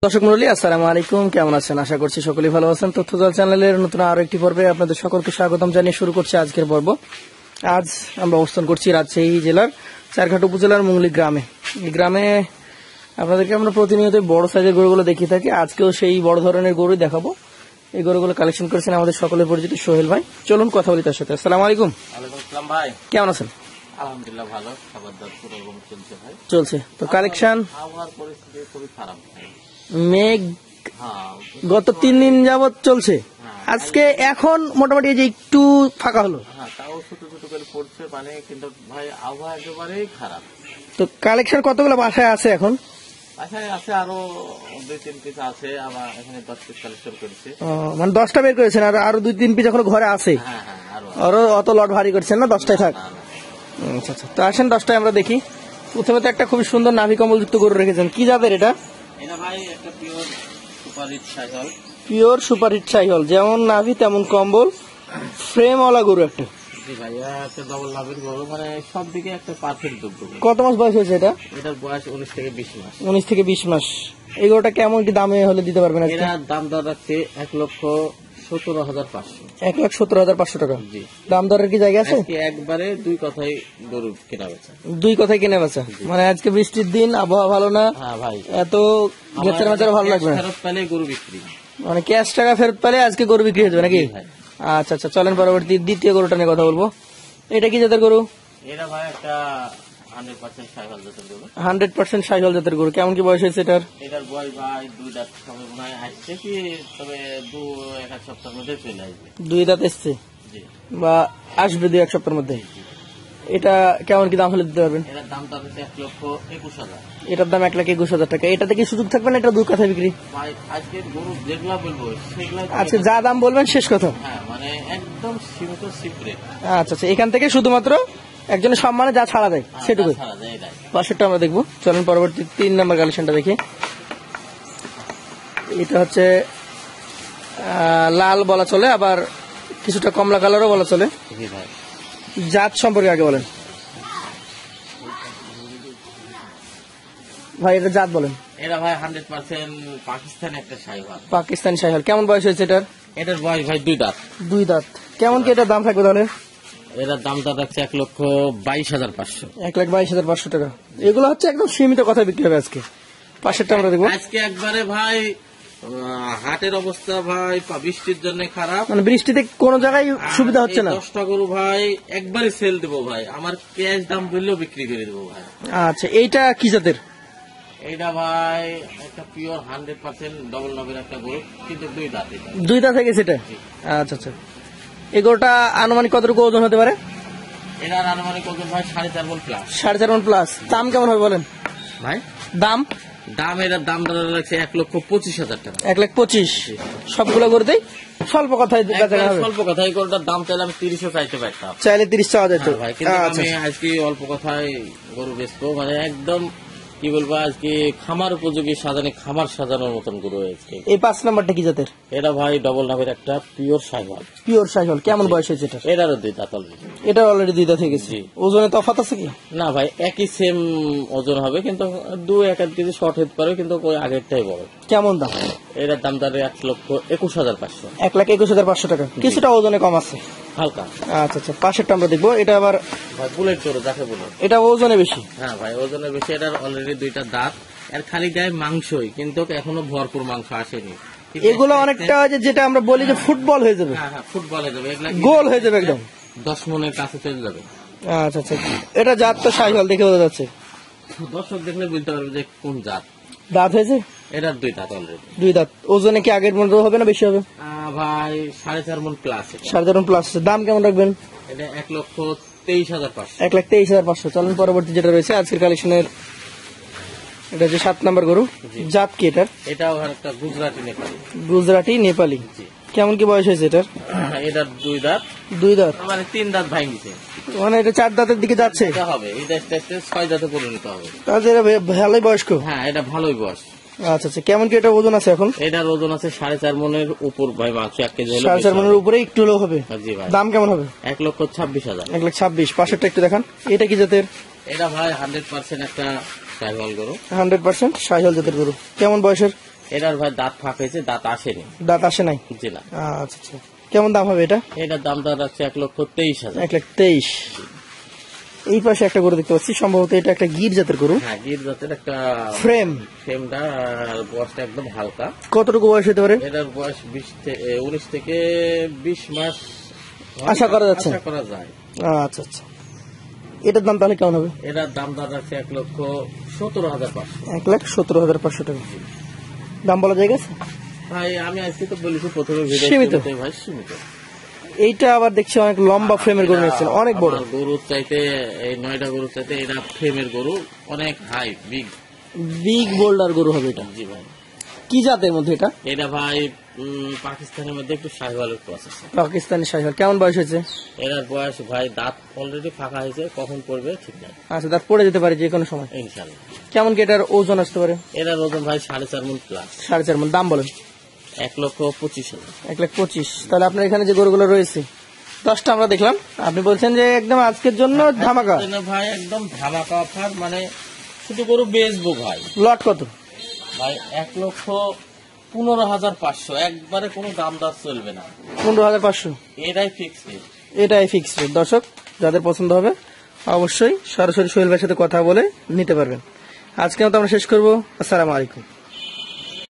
দর্শক মণ্ডলী, আসসালামু আলাইকুম। কেমন আছেন? আশা করছি সকলেই ভালো আছেন। তথ্যজাল চ্যানেলের নতুন আরো একটি পর্বে আপনাদের সকলকে স্বাগতম জানিয়ে শুরু করছি আজকের পর্ব। আজ আমরা অবস্থান করছি রাজশাহী জেলার চারঘাট উপজেলার মুংলি গ্রামে। এই গ্রামে আপনাদেরকে আমরা প্রতিনিয়ত বড় সাইজের গরুগুলো দেখিয়ে থাকি। আজকেও সেই বড় ধরনের গরুই দেখাবো। এই গরুগুলো কালেকশন করেছেন আমাদের সকলের পরিচিত সোহেল ভাই। চলুন কথা বলি তার সাথে। আসসালামু আলাইকুম। ওয়ালাইকুম আসসালাম ভাই। কেমন আছেন? আলহামদুলিল্লাহ ভালো, খাবার দাবার পুরোরকম চলছে ভাই। চলছে তো কালেকশন? আবহাওয়ার পরিস্থিতি খুবই খারাপ ভাই। মেঘ হ্যাঁ, গত 3 দিন যাবত চলছে। আজকে এখন মোটামুটি এই যে একটু ফাঁকা হলো। হ্যাঁ, তাও ছোট ছোট করে পড়ছে পানি, কিন্তু ভাই আবহাওয়া একেবারেই খারাপ। তো কালেকশন কতগুলো বাসায় আছে এখন? বাসায় আছে আরো 2-3 পিস আছে, আবার এখানে 10 পিস কালেকশন করেছে। মানে 10টা বের করেছেন, আর আরো 2-3 পিস এখন ঘরে আছে। হ্যাঁ হ্যাঁ, আরো আরো অত লট ভারী করছেন না, 10টাই থাক। না, না। আচ্ছা আচ্ছা, তো আসেন 10টায় আমরা দেখি। প্রথমে তো একটা খুবই সুন্দর নাভি কম্বল যুক্ত গরু রেখেছেন, কি জাতের এটা? এটা ভাই একটা pure superhit cycle. Pure superhit cycle, যেমন নাভি তেমন কম্বল, ফ্রেমওয়ালা গরু একটা। জি ভাই, একটা ডবল লাভের গরু, মানে সব দিকে একটা পারফেক্ট দুধ। কত মাস বয়স হয়েছে এটা? এটার বয়স 19 থেকে 20 মাস। 19 থেকে 20 মাস। এই গরুটা কেমন কি দামে হলে দিতে পারবেন আজকে? এরা দাম দর রাখছে 1,17,500। 1,17,500 টাকা। জি, দাম দরের কি জায়গা আছে? আজকে একবারে দুই কথাই গরু কেনা বেচা। দুই কথাই কিনে বেচা। মানে আজকে বৃষ্টির দিন, আবহাওয়া ভালো না, হ্যাঁ ভাই, এত বেচার মেচার ভালো লাগবে না। ফেরত পেলে গরু বিক্রি। মানে ক্যাশ টাকা ফেরত পেলে আজকে গরু বিক্রি হয়ে যাবে নাকি? ভাই, আচ্ছা আচ্ছা, চলেন পরবর্তী দ্বিতীয় গরুটা নিয়ে কথা বলবো। এটা কি জাতের গরু? এরা ভাই একটা 100% সাইকেল জাতের গরু। 100% সাইহল জাতের গরু। কেমন কি বয়স হয়েছে এটার? এটার বয়স ভাই 2 দাঁত সবে মনে হয় আসছে কি, তবে 1 সপ্তাহের মধ্যে চলে আসবে। 2 দাঁত এসছে জি, বা আসবে 2-1 সপ্তাহের মধ্যে। এটা কেমন কি দাম হলে দিতে পারবেন? এটার দাম তো হচ্ছে 1,21,000। এটার দাম 1,21,000 টাকা। এটাতে কি সুযোগ থাকবে না? এটা দুই কথা বিক্রি। ভাই আজকে গরু যেগুলা বলবো সেগুলা, আচ্ছা, যা দাম বলবেন শেষ কথা। হ্যাঁ মানে একদম সীমিত সিক্রেট। আচ্ছা আচ্ছা, এখান থেকে শুধুমাত্র একজনের সম্মানে যা ছাড়া দেয় সেটুকুই। ছাড়া যায় এটাই। পাশেরটা আমরা দেখবো। চলেন পরবর্তী 3 নম্বর কালেকশনটা দেখি। এটা হচ্ছে লাল বলা চলে, আবার কিছুটা কমলা কালারও বলা চলে। জি ভাই, জাত সম্পর্কে আগে বলেন ভাই, এটা জাত বলেন। এরা ভাই 100% পাকিস্তানি একটা সাইকেল। পাকিস্তানি সাইহল। কেমন বয়স হয়েছে এটার? এটার বয়স ভাই 2 দাঁত। 2 দাঁত। কেমন কি এটার দাম থাকবে তাহলে? এটার দামটা রাখছে 1,22,500। 1,22,500 টাকা। এগুলো হচ্ছে একদম সীমিত কথা বিক্রি হবে আজকে। পাশেরটা আমরা দেখবো। আজকে একবারে ভাই হাটের অবস্থা ভাই বৃষ্টির জন্য খারাপ, মানে বৃষ্টিতে কোন জায়গায় সুবিধা হচ্ছে না। 10টা গরু ভাই একবারে সেল দেবো ভাই, আমার ক্যাশ দাম বললেও বিক্রি করে দেবো ভাই। আচ্ছা, এইটা কি জাতের? এইটা ভাই একটা পিওর 100% ডবল নবের একটা গরু, কিন্তু 2 দাঁত। এটা 2 দাঁত হয়ে গেছে এটা। আচ্ছা আচ্ছা, এই গরুটা আনুমানিক কতটুকু ওজন হতে পারে? এটার আনুমানিক ওজন ভাই 4.5 মণ প্লাস। 4.5 মণ প্লাস। দাম কেমন হবে বলেন ভাই দাম? দাম এটার দাম লাগছে 1,25,000 টাকা। 1,25,000। সবগুলো গরুতেই স্বল্প কথায় বেচা হবে। স্বল্প কথা, এই গরুটার দাম চাইলে আমি 30ও চাইতে পারতাম। চাইলে 30 চাওয়া যেত। ভাই, কিন্তু আচ্ছা আমি আজকে অল্প কথায় গরু বেচবো, মানে একদম কি বলবো, আজকে খামার উপযোগী সাজানো, খামার সাজানোর মতন গরু হয়েছে। এই 5 নাম্বারটা কি জাতের? এটা ভাই ডবল নামের একটা পিওর সাইকেল। পিওর সাইহল। কেমন বয়স হয়েছে এটা? এটারও 2 দাঁত অলরেডি। এটা অলরেডি 2 দাঁত হয়ে গেছে। জি। ওজনে তফাৎ আছে কি? না ভাই, একই সেম ওজন হবে, কিন্তু 2-1 কেজি শর্ট হতে পারে, কিন্তু ওই আগেরটাই বড়। কেমন দাম? এটার দাম তার 1,21,500। 1,21,500 টাকা। কিছুটা ওজনে কম আছে হালকা। আচ্ছা আচ্ছা, পাশেরটা আমরা দেখবো। এটা আবার ভাই বুলেট গরু যাকে বলে। এটা ওজনে বেশি। হ্যাঁ ভাই, ওজনের বেশি। এটার অলরেডি 2টা দাঁত, আর খালি গায়ে মাংসই, কিন্তু এখনো ভরপুর মাংস আসেনি। এগুলো অনেকটা যেটা আমরা বলি যে ফুটবল হয়ে যাবে। হ্যাঁ হ্যাঁ, ফুটবল হয়ে যাবে, এগুলা গোল হয়ে যাবে একদম। 10 মণের কাছে চলে যাবে। আচ্ছা আচ্ছা, এটা জাত তো সাইহল দেখে বোঝা যাচ্ছে। দর্শক দেখলে বুঝতে পারবে যে কোন জাত। দাঁত হয়েছে? এটার 2 দাঁত অলরেডি। 2 দাঁত। ওজনে কি আগের মতো হবে না বেশি হবে? ভাই 4.5 মণ প্লাস। 4.5 মণ প্লাস। দাম কেমন রাখবেন? এটা 1,23,500। 1,23,500। চলেন পরবর্তী যেটা রয়েছে আজকের কালেকশনের। এটা হচ্ছে 7 নাম্বার গরু। জাত কি এটার? এটাও একটা গুজরাটি নেপালি। গুজরাটি নেপালি। জি। কেমন কি বয়স হয়েছে এটার? এটার 2 দাঁত। 2 দাঁত মানে 3 দাঁত ভাঙিছে, মানে এটা 4 দাঁতের দিকে যাচ্ছে। এটা হবে, এটা আস্তে আস্তে 6 দাঁতে পরিণত হবে। তাহলে এটা ভালোই বয়স্ক। হ্যাঁ, এটা ভালোই বয়স। আচ্ছা আচ্ছা, কেমন কি এটা ওজন আছে এখন? এটার ওজন আছে 4.5 মণের উপর ভাই, মাংস 1 কেজি হলে 4.5 মণের উপরে একটু হলেও হবে। জি ভাই। দাম কেমন হবে? 1,26,000। 1,26,000। পাশেরটা একটু দেখান। এটা কি জাতের? এটা ভাই 100% একটা সাইকেল গরু। 100% সাইহল জাতের গরু। কেমন বয়সের? এটার ভাই দাঁত ফাঁক হয়েছে, দাঁত আসেনি। দাঁত আসে নাই? জি না। আচ্ছা আচ্ছা, কেমন দাম হবে এটা? এটার দাম দর রাখছে 1,23,000। 1,23,000। এই পাশে একটা গরু দেখতে পাচ্ছি, সম্ভবত এটা একটা গির জাতের গরু। হ্যাঁ, গির জাতের একটা ফ্রেমটা, বয়সটা একদম হালকা। কতটুকু বয়স হতে পারে? এটার বয়স 19 থেকে 20 মাস আশা করা যাচ্ছে। আশা করা যায়। আচ্ছা আচ্ছা, এটার দাম তাহলে কেমন হবে? এটার দাম দর রাখছে 1,17,500। 1,17,500 টাকা। দাম বলা যায় গেছে ভাই আমি আজকে তো বলেছি প্রথমে সীমিত। ভাই সীমিত। এইটা আবার দেখছি অনেক লম্বা ফ্রেমের গরু নিয়েছেন, অনেক বড়। আমার গরুর চাইতে, এই 9টা গরুর চাইতে এটা ফ্রেমের গরু, অনেক হাই বিগ বোল্ডার গরু হবে এটা। জি ভাই। কি জাতের মধ্যে এটা? এটা ভাই পাকিস্তানের মধ্যে একটু শাহিওয়ালের ক্রস আছে। পাকিস্তানি শাহিওয়াল। কেমন বয়স হয়েছে? এটার বয়স ভাই, দাঁত অলরেডি ফাঁকা হয়েছে, কখন পড়বে ঠিক নাই। আচ্ছা, দাঁত পড়ে যেতে পারে যে কোনো সময়। ইনশাল্লাহ। কেমন কি এটার ওজন আসতে পারে? এটার ওজন ভাই 4.5 মণ প্লাস। 4.5 মণ। দাম বলেন? 1,25,000। 1,25,000। তাহলে আপনার এখানে যে গরুগুলো রয়েছে 10টা আমরা দেখলাম, আপনি বলছেন যে একদম আজকের জন্য ধামাকা। ভাই একদম ধামাকা অফার, মানে শুধু গরু বেচবো ভাই। লট কত? ভাই 1,15,500, একবারে কোনো দাম দর চলবে না। 15,500 এটাই ফিক্স রেট। এটাই ফিক্স রেট। দর্শক, যাদের পছন্দ হবে অবশ্যই সরাসরি সোহেল ভাইয়ের সাথে কথা বলে নিতে পারবেন। আজকে মতো আমরা শেষ করবো। আসসালামু আলাইকুম।